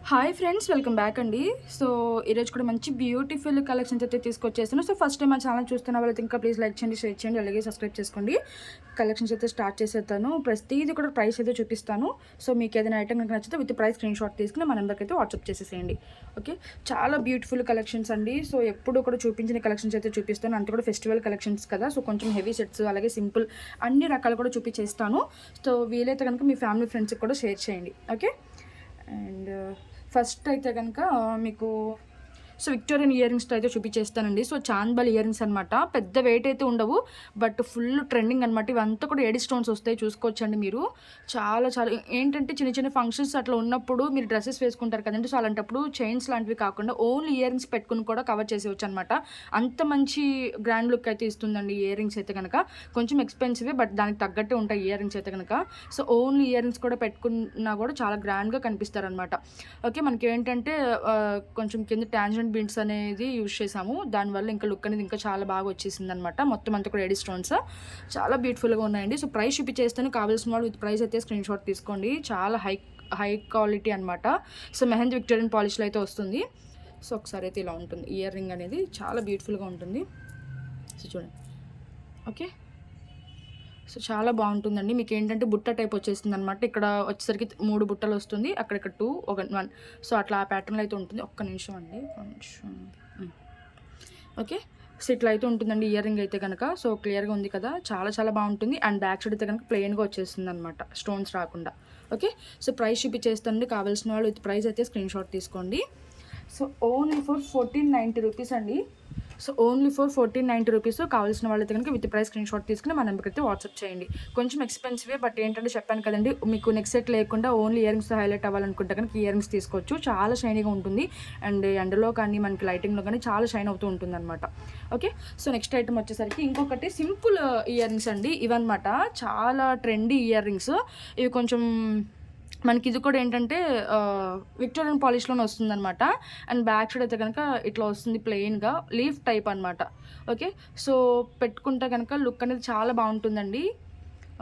Hi friends, welcome back అండి. So ఈరోజు కూడా మంచి బ్యూటిఫుల్ కలెక్షన్స్ అయితే తీసుకొచ్చేసాను. సో ఫస్ట్ టైం మా ఛానల్ చూస్తున్న వాళ్ళైతే ఇంకా ప్లీజ్ లైక్ చేయండి, షేర్ చేయండి, అలాగే సబ్స్క్రైబ్ చేసుకోండి. కలెక్షన్స్ అయితే స్టార్ట్ చేసేస్తాను. ప్రతిదీ కూడా ప్రైస్ అయితే చూపిస్తాను. సో మీకు ఏదైనా ఐటమ్ కనుక నచ్చితే విత్ ప్రైస్ స్క్రీన్ షాట్ తీసుకుని మా నెంబర్కి అయితే వాట్సాప్ చేసేసేయండి. ఓకే, చాలా బ్యూటిఫుల్ కలెక్షన్స్ అండి. సో ఎప్పుడు కూడా చూపించిన కలెక్షన్స్ అయితే చూపిస్తాను. అంతే కూడా ఫెస్టివల్ కలెక్షన్స్ కదా, సో కొంచెం హెవీ సెట్స్ అలాగే సింపుల్ అన్ని రకాలు కూడా చూపించేస్తాను. సో వీలైతే కనుక మీ ఫ్యామిలీ ఫ్రెండ్స్కి కూడా షేర్ చేయండి. ఓకే, అండ్ ఫస్ట్ అయితే కనుక మీకు విక్టోరియన్ ఇయర్ రింగ్స్తో అయితే చూపించేస్తానండి. సో చాంద్బల్ ఇయర్ రింగ్స్ అనమాట. పెద్ద వెయిట్ అయితే ఉండవు, బట్ ఫుల్ ట్రెండింగ్ అనమాట. ఇవంతా కూడా ఎడి స్టోన్స్ వస్తాయి, చూసుకోవచ్చండి మీరు. చాలా చాలా ఏంటంటే చిన్న చిన్న ఫంక్షన్స్ అట్లా ఉన్నప్పుడు మీరు డ్రెస్సెస్ వేసుకుంటారు కదండి. సో అలాంటప్పుడు చైన్స్ లాంటివి కాకుండా ఓన్లీ ఇయర్ రింగ్స్ పెట్టుకుని కూడా కవర్ చేసేవచ్చు అనమాట. అంత మంచి గ్రాండ్ లుక్ అయితే ఇస్తుందండి ఇయర్ రింగ్స్ అయితే కనుక. కొంచెం ఎక్స్పెన్సివే, బట్ దానికి తగ్గట్టే ఉంటాయి ఇయర్ రింగ్స్ అయితే కనుక. సో ఓన్లీ ఇయర్ రింగ్స్ కూడా పెట్టుకున్నా కూడా చాలా గ్రాండ్గా కనిపిస్తారనమాట. ఓకే, మనకి ఏంటంటే కొంచెం కింద ట్యాంజెంట్ బీడ్స్ అనేది యూజ్ చేసాము. దానివల్ల ఇంకా లుక్ అనేది ఇంకా చాలా బాగా వచ్చేసింది అనమాట. మొత్తం అంతా కూడా ఎడి స్టోన్స్ చాలా బ్యూటిఫుల్గా ఉన్నాయండి. సో ప్రైస్ చూపించేస్తాను. కావాల్సిన వాళ్ళు విత్ ప్రైస్ అయితే స్క్రీన్ షాట్ తీసుకోండి. చాలా హై క్వాలిటీ అనమాట. సో మెహందీ విక్టోరియన్ పాలిష్లో అయితే వస్తుంది. సో ఒకసారి అయితే ఇలా ఉంటుంది ఇయర్ రింగ్ అనేది, చాలా బ్యూటిఫుల్గా ఉంటుంది. సో చూడండి. ఓకే, సో చాలా బాగుంటుందండి. మీకు ఏంటంటే బుట్ట టైప్ వచ్చేస్తుంది అనమాట. ఇక్కడ వచ్చేసరికి 3 బుట్టలు వస్తుంది, అక్కడిక్కడ 2 1. సో అట్లా ఆ ప్యాటర్న్లో అయితే ఉంటుంది. ఒక్క నిమిషం అండి, కొంచెం. ఓకే, సో ఇట్లా అయితే ఉంటుందండి ఇయర్ రింగ్ అయితే కనుక. సో క్లియర్గా ఉంది కదా, చాలా చాలా బాగుంటుంది. అండ్ బ్యాక్ సైడ్ అయితే కనుక ప్లెయిన్గా వచ్చేస్తుంది అనమాట, స్టోన్స్ రాకుండా. ఓకే, సో ప్రైస్ చూపించేస్తానండి. కావాల్సిన వాళ్ళు విత్ ప్రైస్ అయితే స్క్రీన్ షాట్ తీసుకోండి. సో ఓన్లీ ఫర్ 1490 రూపీస్ అండి. So only for 1490 rupees. కావాల్సిన వాళ్ళైతే కనుక విత్ ప్రైస్ స్క్రీన్ షాట్ తీసుకుని మన నెంబర్కి అయితే వాట్సాప్ చేయండి. కొంచెం ఎక్స్పెన్సివే, బట్ ఏంటంటే చెప్పాను కదండి, మీకు నెక్స్ట్ సెట్ లేకుండా ఓన్లీ ఇయర్ రింగ్స్తో హైలైట్ అవ్వాలనుకుంటే కనుక ఇయర్ రింగ్స్ తీసుకోవచ్చు. చాలా షైనీగా ఉంటుంది, అండ్ ఎండలో కానీ మనకి లైటింగ్లో కానీ చాలా షైన్ అవుతూ ఉంటుంది అనమాట. ఓకే, సో నెక్స్ట్ ఐటమ్ వచ్చేసరికి ఇంకొకటి సింపుల్ ఇయర్ రింగ్స్ అండి. ఇవన్నమాట చాలా ట్రెండీ ఇయర్ రింగ్స్. ఇవి కొంచెం మనకి ఇది కూడా ఏంటంటే విక్టోరియన్ పాలిష్లోనే వస్తుంది అనమాట. అండ్ బ్యాక్ సైడ్ అయితే కనుక ఇట్లా వస్తుంది ప్లెయిన్గా, లీఫ్ టైప్ అనమాట. ఓకే, సో పెట్టుకుంటే కనుక లుక్ అనేది చాలా బాగుంటుందండి.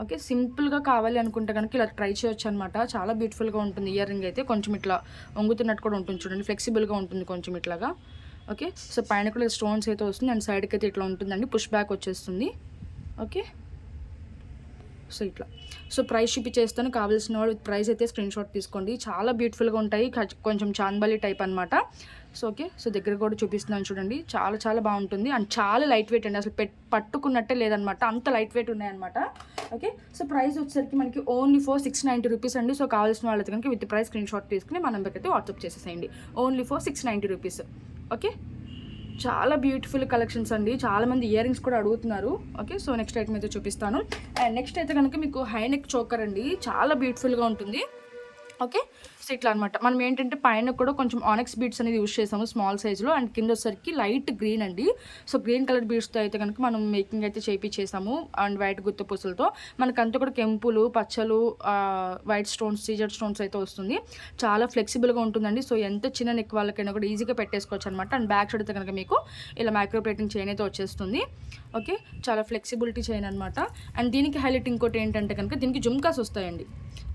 ఓకే, సింపుల్గా కావాలి అనుకుంటే కనుక ఇలా ట్రై చేయొచ్చు అనమాట. చాలా బ్యూటిఫుల్గా ఉంటుంది ఇయర్ రింగ్ అయితే. కొంచెం ఇట్లా వంగుతున్నట్టు కూడా ఉంటుంది చూడండి, ఫ్లెక్సిబుల్గా ఉంటుంది కొంచెం ఇట్లాగా. ఓకే, సో పైన కూడా స్టోన్స్ అయితే వస్తుంది, అండ్ సైడ్కి అయితే ఇట్లా ఉంటుందండి, పుష్ బ్యాక్ వచ్చేస్తుంది. ఓకే, సో ఇట్లా. సో ప్రైస్ చూపించేస్తాను. కావాల్సిన వాళ్ళు విత్ ప్రైస్ అయితే స్క్రీన్ షాట్ తీసుకోండి. చాలా బ్యూటిఫుల్గా ఉంటాయి, కొంచెం చాంద్బలి టైప్ అనమాట. సో ఓకే, సో దగ్గర కూడా చూపిస్తున్నాను చూడండి. చాలా చాలా బాగుంటుంది, అండ్ చాలా లైట్ వెయిట్ అండి. అసలు పట్టుకున్నట్టే లేదనమాట, అంత లైట్ వెయిట్ ఉన్నాయన్నమాట. ఓకే, సో ప్రైస్ వచ్చేసరికి మనకి ఓన్లీ ఫర్ 690 రూపీస్ అండి. సో కావాల్సిన వాళ్ళైతే కనుక విత్ ప్రైస్ స్క్రీన్ షాట్ తీసుకుని మన నెంబర్కి అయితే వాట్సాప్ చేసేసేయండి. Only for 690 rupees. ఓకే, చాలా బ్యూటిఫుల్ కలెక్షన్స్ అండి. చాలామంది ఇయర్ రింగ్స్ కూడా అడుగుతున్నారు. ఓకే, సో నెక్స్ట్ ఐటమ్ అయితే చూపిస్తాను. అండ్ నెక్స్ట్ అయితే కనుక మీకు హై నెక్ చోకర్ అండి, చాలా బ్యూటిఫుల్గా ఉంటుంది. ఓకే, సో ఇట్లా అనమాట. మనం ఏంటంటే పైన కూడా కొంచెం ఆనెక్స్ బీడ్స్ అనేది యూజ్ చేసాము స్మాల్ సైజ్లో, అండ్ కింద వచ్చేసరికి లైట్ గ్రీన్ అండి. సో గ్రీన్ కలర్ బీడ్స్తో అయితే కనుక మనం మేకింగ్ అయితే చేయించేసాము, అండ్ వైట్ గుత్త పూసలతో. మనకంతా కూడా కెంపులు, పచ్చలు, వైట్ స్టోన్స్, సీజర్ స్టోన్స్ అయితే వస్తుంది. చాలా ఫ్లెక్సిబుల్గా ఉంటుందండి. సో ఎంత చిన్న నెక్ వాళ్ళకైనా కూడా ఈజీగా పెట్టేసుకోవచ్చు అనమాట. అండ్ బ్యాక్ సైడ్ అయితే కనుక మీకు ఇలా మైక్రో ప్లేటింగ్ చైన్ అయితే వచ్చేస్తుంది. ఓకే, చాలా ఫ్లెక్సిబిలిటీ చైన్ అనమాట. అండ్ దీనికి హైలైట్ ఇంకోటి ఏంటంటే కనుక దీనికి జుమ్కాస్ వస్తాయండి.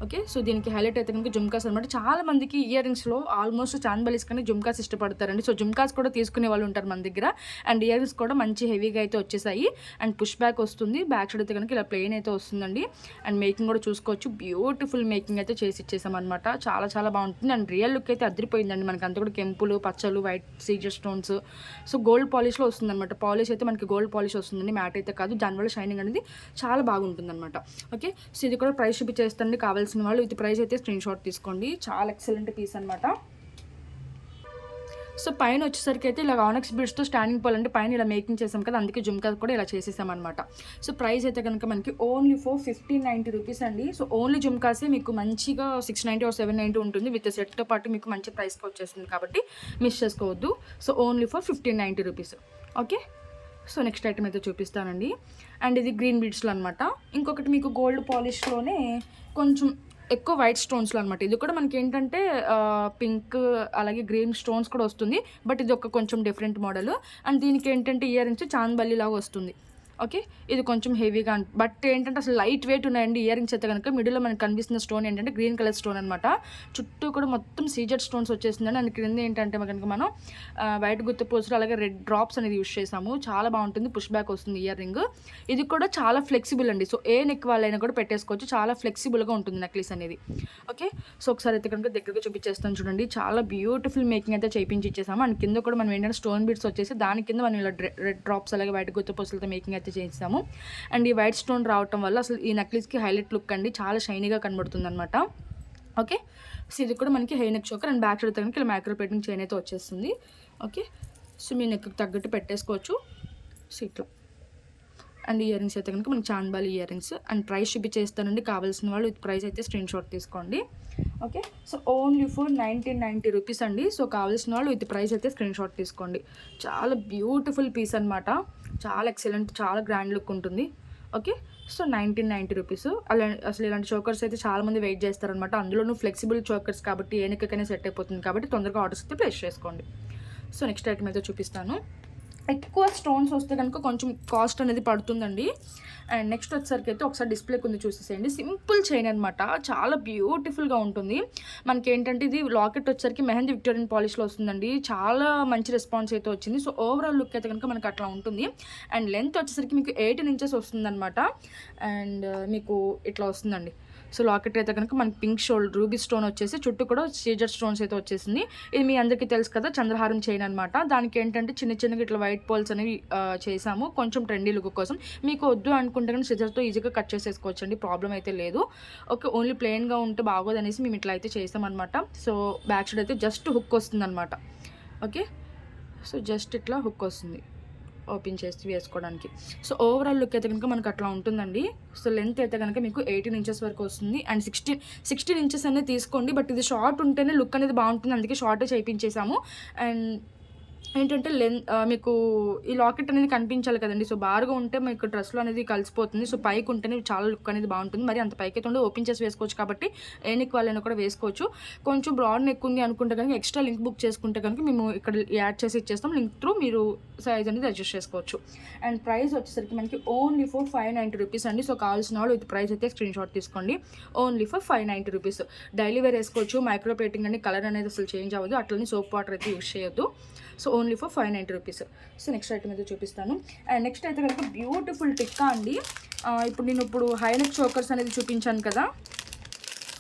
ఓకే, సో దీనికి హైలైట్ అయితే కనుక జుమ్కాస్ అనమాట. చాలా మందికి ఇయర్ రింగ్స్లో ఆల్మోస్ట్ చాంద్బలీస్ కానీ జుమ్కాస్ ఇష్టపడతారండి. సో జుమ్కాస్ కూడా తీసుకునే వాళ్ళు ఉంటారు మన దగ్గర. అండ్ ఇయర్ రింగ్స్ కూడా మంచి హెవీగా అయితే వచ్చేసాయి, అండ్ పుష్ బ్యాక్ వస్తుంది. బ్యాక్ సైడ్ అయితే కనుక ఇలా ప్లెయిన్ అయితే వస్తుందండి. అండ్ మేకింగ్ కూడా చూసుకోవచ్చు, బ్యూటిఫుల్ మేకింగ్ అయితే చేసి ఇచ్చేసాం అనమాట. చాలా చాలా బాగుంటుంది, అండ్ రియల్ లుక్ అయితే అదిరిపోయిందండి. మనకి అంతా కూడా కెంపులు, పచ్చలు, white caesar stones. So gold పాలిష్లో వస్తుంది అనమాట. పాలిష్ అయితే మనకి గోల్డ్ పాలిష్ వస్తుందండి, మ్యాట్ అయితే కాదు. దానివల్ల షైనింగ్ అనేది చాలా బాగుంటుంది అనమాట. ఓకే, సో ఇది కూడా ప్రైస్ చూపించేస్తానండి. కావాల్సిన వాళ్ళు విత్ ప్రైస్ అయితే స్క్రీన్ షాట్ తీసుకోండి. చాలా ఎక్సలెంట్ పీస్ అనమాట. సో పైన వచ్చేసరికి అయితే ఇలా ఆనెక్స్ బీడ్స్తో స్టాండింగ్ పోల్ అంటే పైన ఇలా మేకింగ్ చేసాం కదా, అందుకే జుమ్కా కూడా ఇలా చేసేసాం అనమాట. సో ప్రైస్ అయితే కనుక మనకి ఓన్లీ ఫర్ 1590 రూపీస్ అండి. సో ఓన్లీ జుమ్కాసే మీకు మంచిగా 690 ఆర్ 790 ఉంటుంది. విత్ సెట్తో పాటు మీకు మంచి ప్రైస్కి వచ్చేస్తుంది కాబట్టి మిస్ చేసుకోవద్దు. So only for 1590 rupees. Okay, so next item అయితే చూపిస్తానండి. అండ్ ఇది గ్రీన్ బీడ్స్లో అనమాట. ఇంకొకటి మీకు గోల్డ్ పాలిష్లోనే కొంచెం ఎక్కువ వైట్ స్టోన్స్లో అనమాట. ఇది కూడా మనకి ఏంటంటే పింక్ అలాగే గ్రీన్ స్టోన్స్ కూడా వస్తుంది, బట్ ఇది ఒక కొంచెం డిఫరెంట్ మోడల్. అండ్ దీనికి ఏంటంటే ఇయర్ రింగ్స్ చాంద్బల్లి లాగా వస్తుంది. ఓకే. ఇది కొంచెం హెవీగా బట్ ఏంటంటే అసలు లైట్ వెయిట్ ఉన్నాయండి ఇయర్ రింగ్స్ అయితే కనుక. మిడిల్‌లో మనకు కనిపిస్తున్న స్టోన్ ఏంటంటే గ్రీన్ కలర్ స్టోన్ అనమాట. చుట్టూ కూడా మొత్తం సీజెడ్ స్టోన్స్ వచ్చేసిందండి. అండ్ క్రింద ఏంటంటే కనుక మనం వైట్ గుత్త పూసలు అలాగే రెడ్ డ్రాప్స్ అనేది యూజ్ చేసాము. చాలా బాగుంటుంది. పుష్ బ్యాక్ వస్తుంది ఇయర్ రింగ్. ఇది కూడా చాలా ఫ్లెక్సిబుల్ అండి. సో ఏ నెక్ వాళ్ళైనా కూడా పెట్టేసుకోవచ్చు. చాలా ఫ్లెక్సిబుల్గా ఉంటుంది నెక్లెస్ అనేది. ఓకే. సో ఒకసారి అయితే కనుక దగ్గరగా చూపించేస్తాను చూడండి. చాలా బ్యూటిఫుల్ మేకింగ్ అయితే చేయించి ఇచ్చేసాము. అండ్ కింద కూడా మనం ఏంటంటే స్టోన్ బీడ్స్ వచ్చేసి దాని కింద మనం ఇలా రెడ్ డ్రాప్స్ అలాగే వైట్ గుత్త పూసలతో మేకింగ్ అయితే చేస్తాము. అండ్ ఈ వైట్ స్టోన్ రావటం వల్ల అసలు ఈ నెక్లెస్కి హైలైట్ లుక్ అండి. చాలా షైనీగా కనబడుతుంది అనమాట. ఓకే. సో ఇది కూడా మనకి high neck choker and back side తగ్గడానికి ఇలా మైక్రో ప్లేటింగ్ చైన్ అయితే వచ్చేస్తుంది. ఓకే. సో మీ నెక్కి తగ్గట్టు పెట్టేసుకోవచ్చు. సో ఇట్లా అండ్ ఇయర్ రింగ్స్ అయితే కనుక మనకి chandbali ear rings. And price చూపించేస్తానండి. కావాల్సిన వాళ్ళు విత్ ప్రైస్ అయితే స్క్రీన్ షాట్ తీసుకోండి. Okay. So only for 1990 rupees అండి. సో కావాల్సిన వాళ్ళు విత్ ప్రైస్ అయితే స్క్రీన్ షాట్ తీసుకోండి. చాలా బ్యూటిఫుల్ పీస్ అనమాట. చాలా ఎక్సలెంట్, చాలా గ్రాండ్ లుక్ ఉంటుంది. ఓకే. So 1990 rupees. అలా అసలు ఇలాంటి చోకర్స్ అయితే చాలామంది వెయిట్ చేస్తారనమాట. అందులోనూ ఫ్లెక్సిబుల్ చోకర్స్ కాబట్టి ఏ నెక్కకైనా సెట్ అయిపోతుంది కాబట్టి తొందరగా ఆర్డర్స్ అయితే ప్లేస్ చేసుకోండి. సో నెక్స్ట్ ఐటమ్ అయితే చూపిస్తాను. ఎక్కువ స్టోన్స్ వస్తే కనుక కొంచెం కాస్ట్ అనేది పడుతుందండి. అండ్ నెక్స్ట్ వచ్చేసరికి అయితే ఒకసారి డిస్ప్లేకి ఉంది చూసేసేయండి. సింపుల్ చైన్ అనమాట. చాలా బ్యూటిఫుల్గా ఉంటుంది. మనకి ఏంటంటే ఇది లాకెట్ వచ్చేసరికి మెహందీ విక్టోరియన్ పాలిష్లో వస్తుందండి. చాలా మంచి రెస్పాన్స్ అయితే వచ్చింది. సో ఓవరాల్ లుక్ అయితే కనుక మనకు అట్లా ఉంటుంది. అండ్ లెంత్ వచ్చేసరికి మీకు 18 ఇంచెస్ వస్తుందన్నమాట. అండ్ మీకు ఇట్లా వస్తుందండి. సో లాకెట్ అయితే కనుక మనకి పింక్ రూబీ స్టోన్ వచ్చేసి చుట్టూ కూడా సీజర్ స్టోన్స్ అయితే వచ్చేసింది. ఇది మీ అందరికీ తెలుసు కదా, చంద్రహారం చైన్ అనమాట. దానికి ఏంటంటే చిన్న చిన్నగా ఇట్లా వైట్ పోల్స్ అనేవి చేసాము కొంచెం ట్రెండీ లుక్ కోసం. మీకు వద్దు అనుకుంటే కానీ సిజర్తో ఈజీగా కట్ చేసేసుకోవచ్చు అండి. ప్రాబ్లం అయితే లేదు. ఓకే. ఓన్లీ ప్లెయిన్గా ఉంటే బాగోదు అనేసి మేము ఇట్లా అయితే చేసామన్నమాట. సో బ్యాక్ సైడ్ అయితే జస్ట్ హుక్ వస్తుంది అనమాట. ఓకే. సో జస్ట్ ఇట్లా హుక్ వస్తుంది ఓపెన్ చేసి వేసుకోవడానికి. సో ఓవరాల్ లుక్ అయితే కనుక మనకు అట్లా ఉంటుందండి. సో లెంత్ అయితే కనుక మీకు 18 ఇంచెస్ వరకు వస్తుంది. అండ్ 16 ఇంచెస్ అనేది తీసుకోండి. బట్ ఇది షార్ట్ ఉంటేనే లుక్ అనేది బాగుంటుంది. అందుకే షార్టే చేయించేసాము. అండ్ ఏంటంటే మీకు ఈ లాకెట్ అనేది కనిపించాలి కదండి. సో బారుగా ఉంటే మీకు డ్రెస్లో అనేది కలిసిపోతుంది. సో పైకి ఉంటేనే చాలా లుక్ అనేది బాగుంటుంది. మరి అంత పైకి అయితే ఉండే ఓపెన్ చేసి వేసుకోవచ్చు కాబట్టి ఏ నెక్ వాళ్ళైనా కూడా వేసుకోవచ్చు. కొంచెం బ్రాడ్ నెక్ ఉంది అనుకుంటే కనుక ఎక్స్ట్రా లింక్ బుక్ చేసుకుంటే కనుక మేము ఇక్కడ యాడ్ చేసి ఇచ్చేస్తాం. లింక్ త్రూ మీరు సైజ్ అనేది అడ్జస్ట్ చేసుకోవచ్చు. అండ్ ప్రైస్ వచ్చేసరికి మనకి ఓన్లీ ఫర్ 590 రూపీస్ అండి. సో కావాల్సిన వాళ్ళు విత్ ప్రైస్ అయితే స్క్రీన్ షాట్ తీసుకోండి. Only for 590 rupees. Daily wear వేసుకోవచ్చు. మైక్రో ప్లేటింగ్ అండి. కలర్ అనేది అసలు చేంజ్ అవ్వదు. అట్లనే సోప్ వాటర్ అయితే యూస్ చేయొద్దు. So only for 590 rupees. So next item అయితే చూపిస్తాను. అండ్ నెక్స్ట్ అయితే కనుక బ్యూటిఫుల్ టిక్కా అండి. ఇప్పుడు నేను హై నెక్ చోకర్స్ అనేది చూపించాను కదా.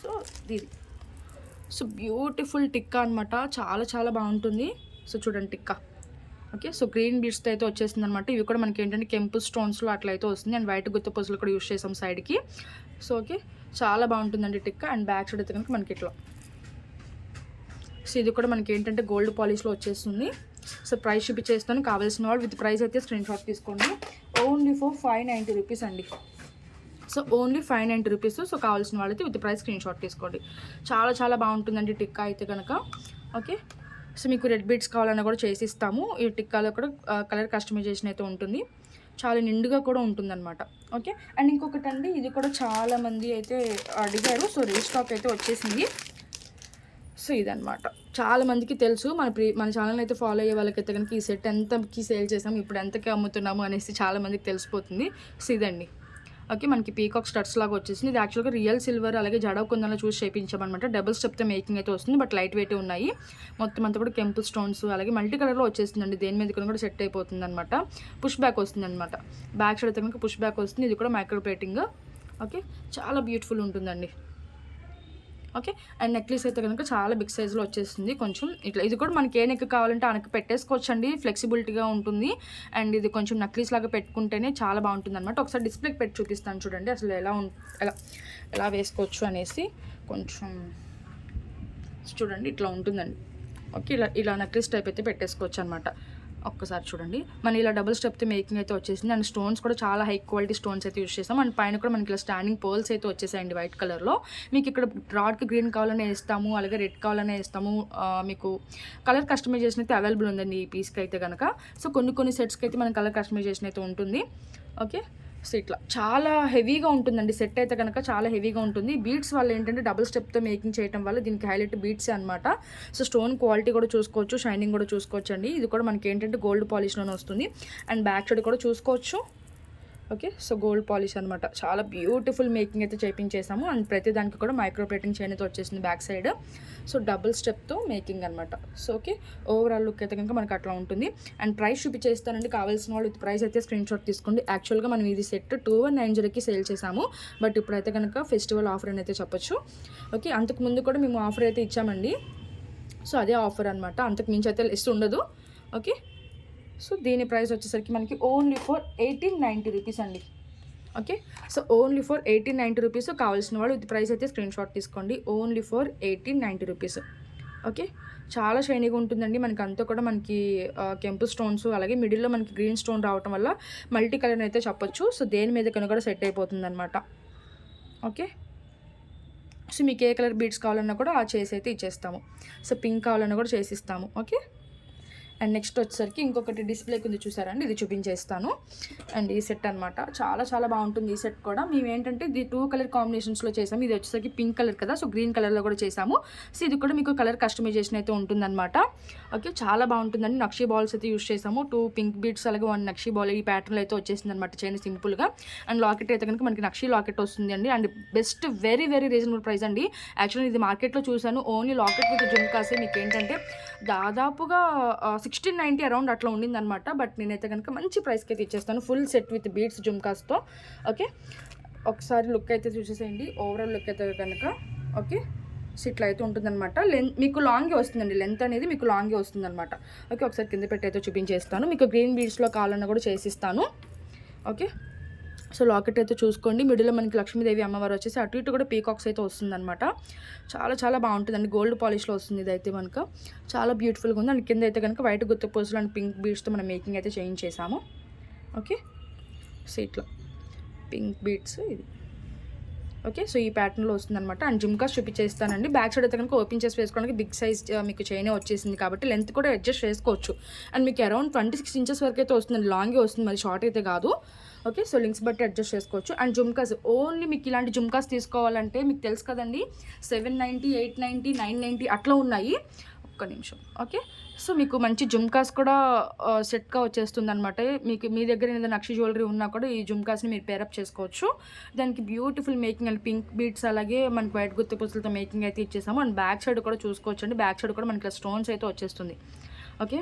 సో ఇది సో బ్యూటిఫుల్ టిక్కా అనమాట. చాలా చాలా బాగుంటుంది. సో చూడండి టిక్కా. ఓకే. సో గ్రీన్ బీడ్స్తో అయితే వచ్చేసింది అనమాట. ఇవి కూడా మనకి ఏంటంటే కెంపు స్టోన్స్లో అట్లయితే వస్తుంది. అండ్ వైట్ గుత్త పూసలు కూడా యూస్ చేసాం సైడ్కి. So okay. చాలా బాగుంటుందండి టిక్కా. అండ్ బ్యాక్ సైడ్ అయితే కనుక మనకి ఇట్లా. సో ఇది కూడా మనకి ఏంటంటే గోల్డ్ పాలిష్లో వచ్చేస్తుంది. సో ప్రైస్ చూపించేస్తాను. కావాల్సిన వాళ్ళు విత్ ప్రైస్ అయితే స్క్రీన్ షాట్ తీసుకోండి. ఓన్లీ ఫర్ 590 రూపీస్ అండి. So only 590 rupees. సో కావాల్సిన వాళ్ళైతే విత్ ప్రైస్ స్క్రీన్ షాట్ తీసుకోండి. చాలా చాలా బాగుంటుందండి టిక్కా అయితే కనుక. ఓకే. సో మీకు రెడ్ బీడ్స్ కావాలన్నా కూడా చేసి ఇస్తాము. ఈ టిక్కాలో కూడా కలర్ కస్టమైజేషన్ అయితే ఉంటుంది. చాలా నిండుగా కూడా ఉంటుందన్నమాట. ఓకే. అండ్ ఇంకొకటి అండి, ఇది కూడా చాలామంది అయితే అడిగారు. సో రీస్టాక్ అయితే వచ్చేసింది. సో ఇదనమాట. చాలామందికి తెలుసు. మన ఛానల్ అయితే ఫాలో అయ్యే వాళ్ళకైతే కనుక ఈ సెట్ ఎంతకి సేల్ చేసాము, ఇప్పుడు ఎంతకి అమ్ముతున్నాము అనేసి చాలామందికి తెలిసిపోతుంది. సో ఇదండి. ఓకే. మనకి పీకాక్ స్టడ్స్ లాగా వచ్చేసింది. ఇది యాక్చువల్గా రియల్ సిల్వర్ అలాగే జడవ కుందనలో చూసి చేయించామన్నమాట. డబుల్ స్టెప్తో మేకింగ్ అయితే వస్తుంది. బట్ లైట్ వెయిట్ ఉన్నాయి. మొత్తం అంతా కూడా కెంపుల్ స్టోన్స్ అలాగే మల్టీ కలర్లో వచ్చేస్తుందండి. దేని మీద కూడా సెట్ అయిపోతుంది అనమాట. పుష్ బ్యాక్ వస్తుంది అనమాట. బ్యాక్ సైడ్ అయితే కనుక పుష్ బ్యాక్ వస్తుంది. ఇది కూడా మైక్రో ప్లేటింగ్. ఓకే. చాలా బ్యూటిఫుల్ ఉంటుందండి. ఓకే. అండ్ నెక్లెస్ అయితే కనుక చాలా బిగ్ సైజులో వచ్చేస్తుంది. కొంచెం ఇట్లా ఇది కూడా మనకి ఏ నెక్ కావాలంటే ఆ నెక్ పెట్టేసుకోవచ్చు అండి. ఫ్లెక్సిబిలిటీగా ఉంటుంది. అండ్ ఇది కొంచెం నెక్లెస్ లాగా పెట్టుకుంటేనే చాలా బాగుంటుంది అనమాట. ఒకసారి డిస్ప్లేకి పెట్టి చూపిస్తాను చూడండి అసలు ఎలా వేసుకోవచ్చు అనేసి. కొంచెం చూడండి ఇట్లా ఉంటుందండి. ఓకే. ఇలా నెక్లెస్ టైప్ అయితే పెట్టేసుకోవచ్చు అనమాట. ఒక్కసారి చూడండి. మన ఇలా డబుల్ స్టెప్తో మేకింగ్ అయితే వచ్చేసింది. అండ్ స్టోన్స్ కూడా చాలా హై క్వాలిటీ స్టోన్స్ అయితే యూస్ చేస్తాం. అండ్ పైన కూడా మనకి ఇలా స్టాండింగ్ పర్ల్స్ అయితే వచ్చేసాయండి వైట్ కలర్లో. మీకు ఇక్కడ రాడ్కి గ్రీన్ కావాలనే వేస్తాము, అలాగే రెడ్ కావాలనే వేస్తాము. మీకు కలర్ కస్టమైజేషన్ అయితే అవైలబుల్ ఉందండి ఈ పీస్కి అయితే కనుక. సో కొన్ని సెట్స్కి అయితే మన కలర్ కస్టమైజేషన్ అయితే ఉంటుంది. ఓకే. సో ఇట్లా చాలా హెవీగా ఉంటుందండి. సెట్ అయితే కనుక చాలా హెవీగా ఉంటుంది. బీడ్స్ వల్ల ఏంటంటే డబుల్ స్టెప్తో మేకింగ్ చేయడం వల్ల దీనికి హైలైట్ బీడ్స్ అనమాట. సో స్టోన్ క్వాలిటీ కూడా చూసుకోవచ్చు, షైనింగ్ కూడా చూసుకోవచ్చు అండి. ఇది కూడా మనకి ఏంటంటే గోల్డ్ పాలిష్లోనే వస్తుంది. అండ్ బ్యాక్ సైడ్ కూడా చూసుకోవచ్చు. ఓకే. సో గోల్డ్ పాలిష్ అనమాట. చాలా బ్యూటిఫుల్ మేకింగ్ అయితే చేపించేసాము. అండ్ ప్రతి దానికి కూడా మైక్రో ప్లేటింగ్ చైన్ అయితే వచ్చేసింది బ్యాక్ సైడ్. సో డబుల్ స్టెప్తో మేకింగ్ అనమాట. సో ఓకే, ఓవరాల్ లుక్ అయితే కనుక మనకు అట్లా ఉంటుంది. అండ్ ప్రైస్ చూపించేస్తానండి, కావాల్సిన వాళ్ళు ప్రైస్ అయితే స్క్రీన్ షాట్ తీసుకోండి. యాక్చువల్గా మనం ఇది సెట్ 2190కి సేల్ చేసాము, బట్ ఇప్పుడైతే కనుక ఫెస్టివల్ ఆఫర్ అని అయితే చెప్పొచ్చు. ఓకే, అంతకుముందు కూడా మేము ఆఫర్ అయితే ఇచ్చామండి. సో అదే ఆఫర్ అనమాట, అంతకు మించి అయితే లెస్ ఉండదు. ఓకే, సో దీని ప్రైస్ వచ్చేసరికి మనకి ఓన్లీ ఫర్ 1890 రూపీస్ అండి. Okay, so only for 1890 rupees. కావాల్సిన వాళ్ళు విత్ ప్రైస్ అయితే స్క్రీన్ షాట్ తీసుకోండి. Only for 1890 rupees. ఓకే, చాలా షైనీగా ఉంటుందండి. మనకి అంతా కూడా మనకి కెంపు స్టోన్స్, అలాగే మిడిల్లో మనకి గ్రీన్ స్టోన్ రావటం వల్ల మల్టీ కలర్ అయితే చెప్పొచ్చు. సో దేని మీద కనుక కూడా సెట్ అయిపోతుంది అనమాట. ఓకే, సో మీకు ఏ కలర్ బీడ్స్ కావాలన్నా కూడా చేసి అయితే ఇచ్చేస్తాము. సో పింక్ కావాలన్నా కూడా చేసిస్తాము. ఓకే, అండ్ నెక్స్ట్ వచ్చేసరికి ఇంకొకటి డిస్ప్లేకి ఉంది చూసారండి, ఇది చూపించేస్తాను. అండ్ ఈ సెట్ అనమాట, చాలా చాలా బాగుంటుంది ఈ సెట్ కూడా. మేము ఏంటంటే ఇది 2 కలర్ కాంబినేషన్స్లో చేసాము. ఇది వచ్చేసరికి పింక్ కలర్ కదా, సో గ్రీన్ కలర్లో కూడా చేసాము. సో ఇది కూడా మీకు కలర్ కస్టమైజేషన్ అయితే ఉంటుందన్నమాట. ఓకే, చాలా బాగుంటుందండి. నక్షీ బాల్స్ అయితే యూస్ చేసాము. 2 పింక్ బీడ్స్ అలాగే 1 నక్షీ బాల్ ఈ ప్యాటర్న్లో అయితే వచ్చేసింది అనమాట, చైన్ సింపుల్గా. అండ్ లాకెట్ అయితే కనుక మనకి నక్షీ లాకెట్ వస్తుంది అండి. And best, very very reasonable price అండి. యాక్చువల్లీ ఇది మార్కెట్లో చూసాను, ఓన్లీ లాకెట్ విత్ జుమ్కాసే మీకు ఏంటంటే దాదాపుగా 1690 అరౌండ్ అట్లా ఉండిందనమాట. బట్ నేనైతే కనుక మంచి ప్రైస్కి అయితే ఇచ్చేస్తాను, ఫుల్ సెట్ విత్ బీడ్స్ జుమ్కాస్తో. ఓకే, ఒకసారి లుక్ అయితే చూసేసేయండి, ఓవరాల్ లుక్ అయితే కనుక. ఓకే, సో ఇట్లా అయితే ఉంటుందన్నమాట. మీకు లాంగే వస్తుందండి, లెంత్ అనేది మీకు లాంగే వస్తుందన్నమాట. ఓకే, ఒకసారి కింద పెట్టి అయితే చూపించేస్తాను. మీకు గ్రీన్ బీడ్స్లో కావాలన్నా కూడా చేసిస్తాను. ఓకే, సో లాకెట్ అయితే చూసుకోండి. మిడిల్లో మనకి లక్ష్మీదేవి అమ్మవారు వచ్చేసి అటు ఇటు కూడా పీకాక్స్ అయితే వస్తుందన్నమాట. చాలా చాలా బాగుంటుందండి, గోల్డ్ పాలిష్లో వస్తుంది ఇదైతే మనకు. చాలా బ్యూటిఫుల్గా ఉంది. అండ్ కింద అయితే కనుక వైట్ గుత్త పూసలు అండ్ పింక్ బీడ్స్తో మనం మేకింగ్ అయితే చేయించేసాము. ఓకే, సో ఇట్లా పింక్ బీడ్స్ ఇది. ఓకే, సో ఈ ప్యాటర్న్లో వస్తుందన్నమాట. అండ్ జుమ్కాస్ చూపించేస్తానండి. బ్యాక్ సైడ్ అయితే కనుక ఓపెన్ చేసి వేసుకోవడానికి బిగ్ సైజ్ మీకు చైనే వచ్చేసింది కాబట్టి లెంత్ కూడా అడ్జస్ట్ చేసుకోవచ్చు. అండ్ మీకు అరౌండ్ 26 ఇంచెస్ వరకు అయితే వస్తుందండి, లాంగే వస్తుంది, మరి షార్ట్ అయితే కాదు. ఓకే, సో లింక్స్ బట్టి అడ్జస్ట్ చేసుకోవచ్చు. అండ్ జుమ్కాస్ ఓన్లీ మీకు ఇలాంటి జుమ్కాస్ తీసుకోవాలంటే మీకు తెలుసు కదండి, 790, 890, 990 అట్లా ఉన్నాయి. ఒక్క నిమిషం. ఓకే, సో మీకు మంచి జుమ్కాస్ కూడా సెట్గా వచ్చేస్తుంది అనమాట. మీకు మీ దగ్గర ఏదైనా నక్షి జ్యువెలరీ ఉన్నా కూడా ఈ జుమ్కాస్ని మీరు పేరప్ చేసుకోవచ్చు. దానికి beautiful making and pink beads అలాగే మనకి వైట్ గుత్తి పూసలతో మేకింగ్ అయితే ఇచ్చేసాము. అండ్ బ్యాక్ సైడ్ కూడా చూసుకోవచ్చు అండి, బ్యాక్ సైడ్ కూడా మనకి స్టోన్స్ అయితే వచ్చేస్తుంది. ఓకే,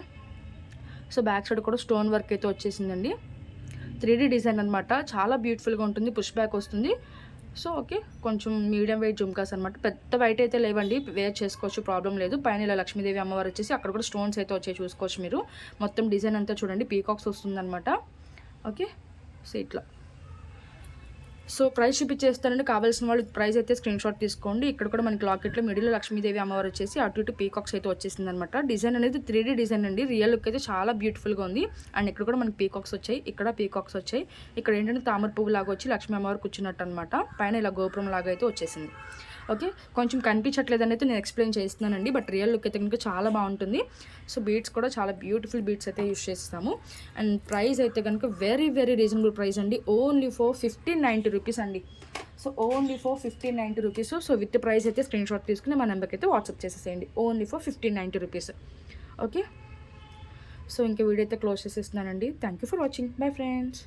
సో బ్యాక్ సైడ్ కూడా స్టోన్ వర్క్ అయితే వచ్చేసిందండి. 3D డిజైన్ అనమాట, చాలా బ్యూటిఫుల్గా ఉంటుంది. పుష్ బ్యాక్ వస్తుంది. సో ఓకే, కొంచెం మీడియం వెయిట్ జుమ్కాస్ అనమాట. పెద్ద వైట్ అయితే లేవండి, వేర్ చేసుకోవచ్చు, ప్రాబ్లం లేదు. పైన ఇలా లక్ష్మీదేవి అమ్మవారు వచ్చేసి అక్కడ కూడా స్టోన్స్ అయితే వచ్చాయి చూసుకోవచ్చు మీరు. మొత్తం డిజైన్ అంతా చూడండి, పీకాక్స్ వస్తుందన్నమాట. ఓకే, సో ఇట్లా. సో ప్రైస్ చూపించేస్తానండి, కావాల్సిన వాళ్ళు ప్రైస్ అయితే స్క్రీన్ షాట్ తీసుకోండి. ఇక్కడ కూడా మనకి లాకెట్లో మిడిల్లో లక్ష్మీదేవి అమ్మవారు వచ్చేసి అటు ఇటు పీకాక్స్ అయితే వచ్చేసింది అనమాట. డిజైన్ అనేది 3D డిజైన్ అండి, రియల్ లుక్ అయితే చాలా బ్యూటిఫుల్గా ఉంది. అండ్ ఇక్కడ కూడా మనకి పీకాక్స్ వచ్చాయి, ఇక్కడ పీకాక్స్ వచ్చాయి. ఇక్కడ ఏంటంటే తామర పువ్వు లాగా వచ్చి లక్ష్మీ అమ్మవారు కూర్చున్నట్టు అనమాట. పైన ఇలా గోపురం లాగా అయితే వచ్చేసింది. ఓకే, కొంచెం కనిపించట్లేదని అయితే నేను ఎక్స్ప్లెయిన్ చేస్తున్నానండి, బట్ రియల్ లుక్ అయితే కనుక చాలా బాగుంటుంది. సో బీడ్స్ కూడా చాలా బ్యూటిఫుల్ బీడ్స్ అయితే యూస్ చేస్తాము. అండ్ ప్రైస్ అయితే కనుక వెరీ వెరీ రీజనబుల్ ప్రైస్ అండి, ఓన్లీ ఫర్ 1590 రూపీస్ అండి. So only for 1590 rupees. So with price అయితే స్క్రీన్ షాట్ తీసుకుని మా నెంబర్కి అయితే వాట్సాప్ చేసేసేయండి. Only for 1590 rupees. Okay, so ఇంకా వీడియో అయితే క్లోజ్ చేసేస్తున్నానండి. Thank you for watching. Bye friends.